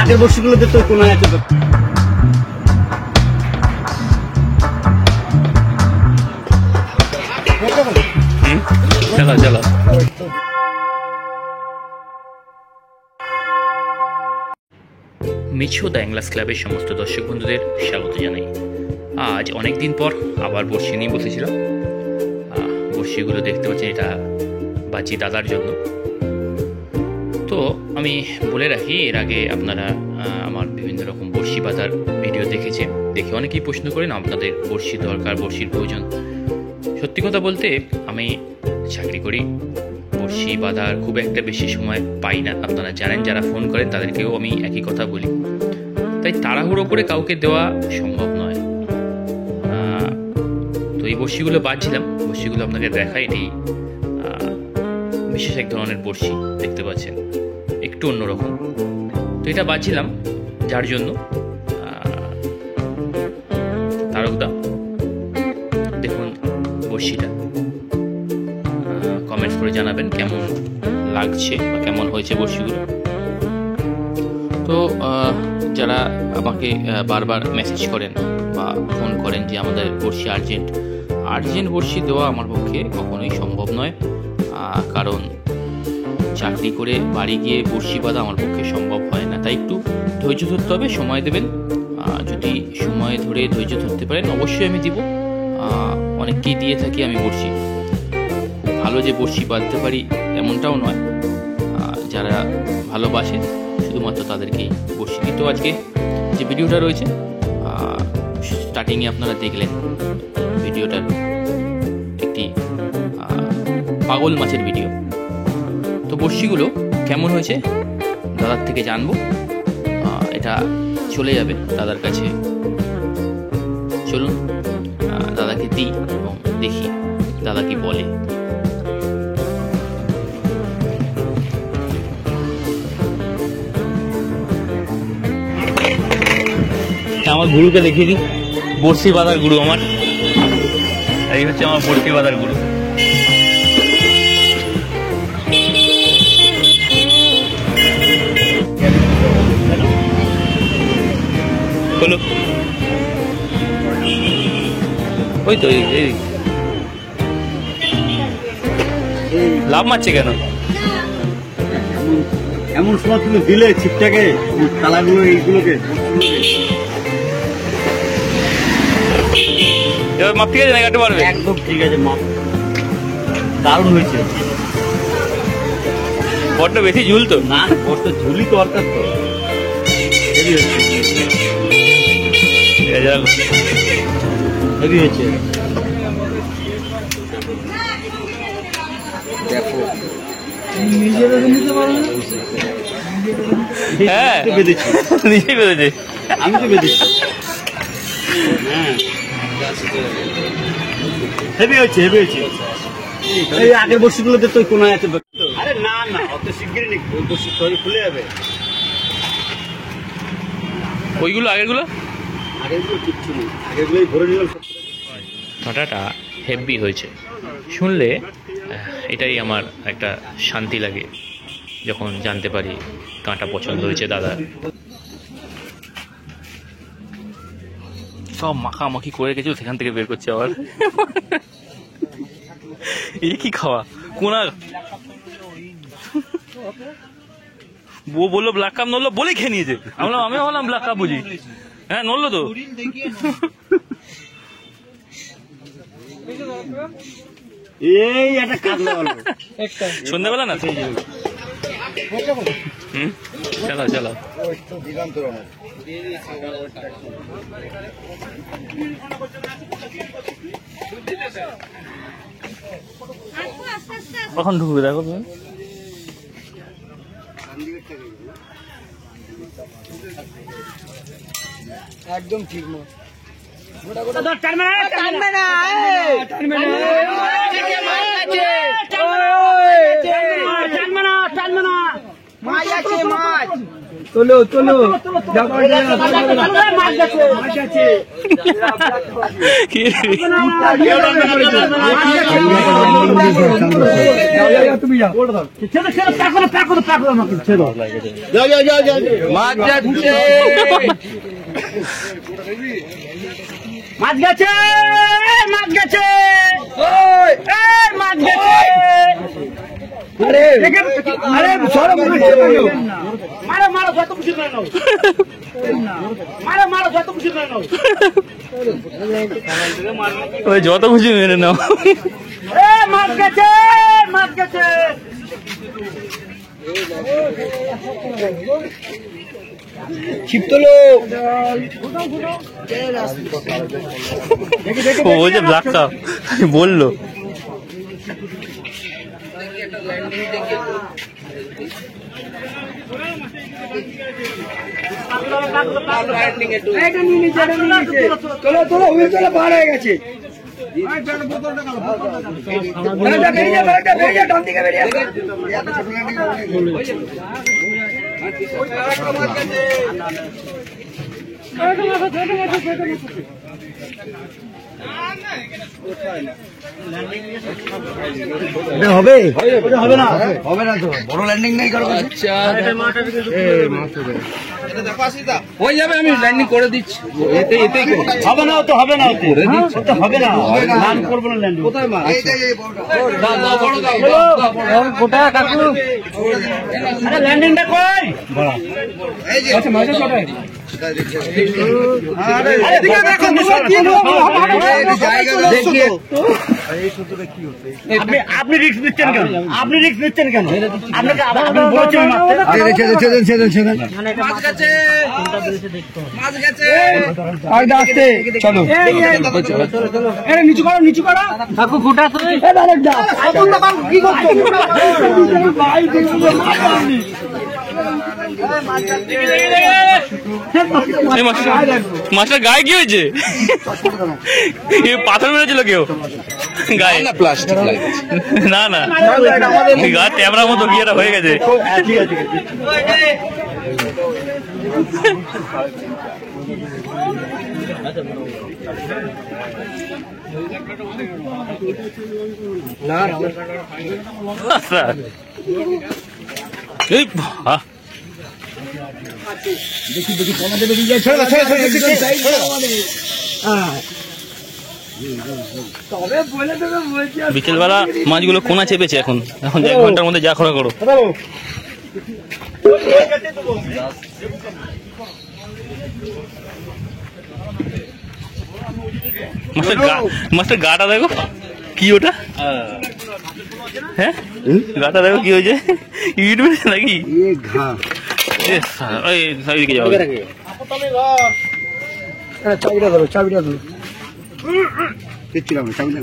আগের বর্ষগুলোতে তো কোনো আছে চলো চলো। মিছো দ্য অ্যাংলার্স ক্লাবের সমস্ত দর্শক বন্ধুদের স্বাগত জানাই। আজ অনেক দিন পর আবার বড়শি নিয়ে বসেছিলাম। বড়শিগুলো দেখতে পাচ্ছেন, এটা বাজি দাদার জন্য। তো আমি বলে রাখি, এর আগে আপনারা আমার বিভিন্ন রকম বড়শি বাঁধার ভিডিও দেখেছেন, দেখে অনেকেই প্রশ্ন করেন আপনাদের বড়শি দরকার, বড়শির প্রয়োজন। সত্যি কথা বলতে আমি চাকরি করি, বড়শি বাঁধার খুব একটা বেশি সময় পাই না। আপনারা জানেন, যারা ফোন করেন তাদেরকেও আমি একই কথা বলি। তাই তাড়াহুড়ো করে কাউকে দেওয়া সম্ভব নয়। তো এই বড়শিগুলো বাঁধছিলাম, বড়শিগুলো আপনাকে দেখাই। এটি বিশেষ এক ধরনের বড়শি, দেখতে পাচ্ছেন একটু অন্যরকম। তো এটা বাঁধছিলাম যার জন্য তারকদা, দেখুন বড়শিটা, কমেন্টস করে জানাবেন কেমন লাগছে বা কেমন হয়েছে বড়শিগুলো। তো যারা আমাকে বারবার মেসেজ করেন বা ফোন করেন যে আমাদের বড়শি আর্জেন্ট বড়শি দেওয়া আমার পক্ষে কখনোই সম্ভব নয়, কারণ চাকরি করে বাড়ি গিয়ে বড়শি বাঁধা আমার পক্ষে সম্ভব হয় না। তাই একটু ধৈর্য ধরতে হবে, সময় দেবেন। যদি সময় ধরে ধৈর্য ধরতে পারেন অবশ্যই আমি দিব। অনেককেই দিয়ে থাকি আমি বড়শি। খুব ভালো যে বড়শি বাঁধতে পারি এমনটাও নয়, যারা ভালোবাসে শুধুমাত্র তাদেরকেই বড়শি দিই। তো আজকে যে ভিডিওটা রয়েছে, স্টার্টিংয়ে আপনারা দেখলেন ভিডিওটার একটি পাগল মাছের ভিডিও। তো বড়শিগুলো কেমন হয়েছে দাদার থেকে জানবো। এটা চলে যাবে দাদার কাছে, চলুন দাদাকে দিই এবং দেখি দাদা কি বলে। আমার গুরুকে দেখিয়ে দিই, বড়শি বাঁধার গুরু আমার। এই হচ্ছে আমার বড়শি বাঁধার গুরু। হলো ওই তো এই লাভ মারছে কেন? এমন সময় তুমি দিলে ছিপটাকে, তালাগুলো এইগুলোকে। এবার মাপ ঠিক আছে না? কাটতে পারবে? একদম ঠিক আছে, মাপ দারুণ হয়েছে। বড্ড বেশি ঝুল তো না, বড্ড ঝুলি তো অর্থাৎ তো হেভি হয়েছে। দেখো নিজেরা নিতে পারো না। হ্যাঁ বেঁধেছি, নিজেই বেঁধেছে, আমি তো বেঁধেছি। হ্যাঁ হেভি হয়েছে, হেভি হয়েছে। এই আগের বর্ষগুলোতে তো কোনো আছে। আরে না না, অত শিগগিরই নেই, ওই বর্ষি খুলে যাবে। ওইগুলো আগেরগুলো কিচ্ছু নেই, আগেরগুলোই ভরে নিলাম। কাঁটাটা হেভি হয়েছে শুনলে, এটাই আমার একটা শান্তি লাগে যখন জানতে পারি কাঁটা পছন্দ হয়েছে দাদার। সব মাখামাখি করে রেখেছিল, সেখান থেকে বের করছে আবার। এই কি খাওয়া কোনা? ও বললো ব্ল্যাক কাপ নড়লো বলে খেয়ে নিয়েছে। আমি বললাম ব্ল্যাক কাপ বুঝি, হ্যাঁ নড়লো তো। এই একটা কাটলো সন্ধ্যাবেলা না? চলো চলো। কখন ঢুকবে দেখো তুমি? একদম ঠিক না। তোলো তোলো তুমি যাও মাছ যাচ্ছে মাছ গেছে মাছ গেছে মাছ গেছে আরে আরে সরো মারো মারো যত খুশি করে নাও মারো মারো যত খুশি করে নাও ওই যত খুশি মেরে নাও। মাছ গেছে মাছ গেছে ছিপ তোলো ও যে ব্ল্যাকটা বললো তোলো তোলো হুইল তোলো পার হয়ে গেছে ডান দিকে বেরিয়ে হবে হবে না হবে না তো বড় ল্যান্ডিং নাই কারো হয়ে যাবে আমি ল্যান্ডিং করে দিচ্ছি এতেই হবে না তো হবে না তো হবে না ল্যান্ড করবো না ল্যান্ড কোথায় মাছ গোটা কাকু আরে ল্যান্ডিংটা কই আচ্ছা মাছ কোথায় আপনি রিস্ক নিচ্ছেন কেন আপনি রিস্ক নিচ্ছেন কেন আপনাকে আপনি বলেছেন চলো নিচু করো নিচু করো কাকু ফুটা তো কি করছো মাছটা গায়ে কি হয়েছে? পাথর মেরেছিল কেউ গায়ে? প্লাস্টিক না না গা ট্যাবরার মতো বিয়েটা হয়ে গেছে। ঠিক আছে এই বাহ, দেখি দেখি কমাতে বেরিয়ে যায় ছোড়া ছোড়া তবে বলে দেবে বলছি বিকেলবেলা মাছগুলো কোনা চেপেছে এখন এখন 1 ঘন্টার মধ্যে যা খোঁড়া করো। মাছটার গাটা দেখো কি ওটা, হ্যাঁ গাটা দেখো কি হয়েছে, ইট মেরেছে নাকি? এইদিকে যাও, চাবিটা ধরো চাবিটা ধরো দেখছিলাম চাবিটা